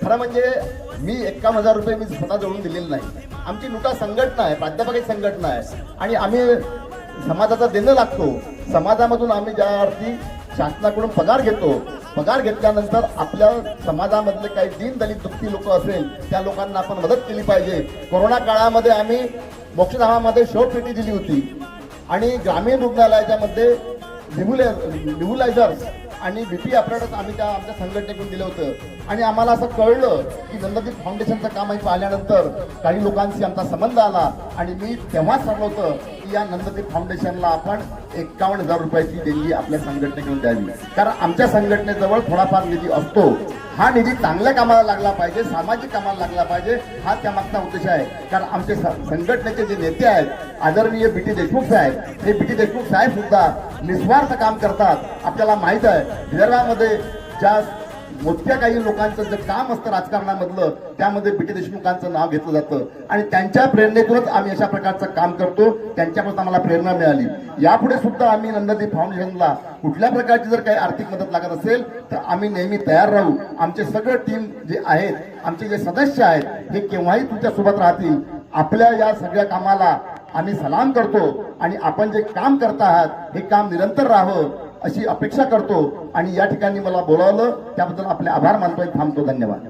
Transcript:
खरं म्हणजे मी 51,000 रुपये मी स्वतः जोडून दिलेले नाही. आमची नुटा संघटना आहे, प्राध्यापक संघटना आहे आणि आम्ही समाजाचा देणं लागतो. समाजामधून आम्ही ज्या अर्थी शासनाकडून पगार घेतो, पगार घेतल्यानंतर आपल्या समाजामधले काही दीनदलित दुःखी लोक असेल त्या लोकांना आपण मदत केली पाहिजे. कोरोना काळामध्ये आम्ही मोक्षधामामध्ये शवपेटी दिली होती आणि ग्रामीण रुग्णालयाच्या मध्ये निबुलायझर्स आणि बीपी ऑपरेटर्स आम्ही त्या आमच्या संघटनेकडून दिलं होतं. आणि आम्हाला असं कळलं की नंददीप फाउंडेशनचं काम आम्ही पाहिल्यानंतर काही लोकांशी आमचा संबंध आला आणि मी तेव्हाच ठरवलं होतं की या नंददीप फाउंडेशनला आपण 51,000 रुपयाची देणगी आपल्या संघटनेकडून द्यावी. कारण आमच्या संघटनेजवळ थोडाफार निधी असतो. हा निधी चांगल्या कामाला लागला पाहिजे, सामाजिक कामाला लागला पाहिजे, हा त्यामागचा उद्देश आहे. कारण आमचे संघटनेचे जे नेते आहेत आदरणीय बीटी देशमुख साहेब, हे बीटी देशमुख साहेब सुद्धा निस्वार्थ काम करतात. आपल्याला माहित आहे विदर्भामध्ये ज्या मोठ्या काही लोकांचं जे काम असतं राजकारणामधलं त्यामध्ये बीटी देशमुखांचं नाव घेतलं जातं आणि त्यांच्या प्रेरणेतूनच आम्ही अशा प्रकारचं काम करतो. त्यांच्यापासून आम्हाला प्रेरणा मिळाली. यापुढे सुद्धा आम्ही नंददीप फाउंडेशनला कुठल्या प्रकारची जर काही आर्थिक मदत लागत असेल तर आम्ही नेहमी तयार राहू. आमचे सगळे टीम जे आहेत, आमचे जे सदस्य आहेत हे केव्हाही तुमच्या सोबत राहतील. आपल्या या सगळ्या कामाला आम्ही सलाम करतो आणि आपण जे काम करत आहात हे काम निरंतर राहावं अशी अपेक्षा करतो आणि या ठिकाणी मला बोलावलं त्याबद्दल आपले आभार मानतोय. थांबतो. धन्यवाद.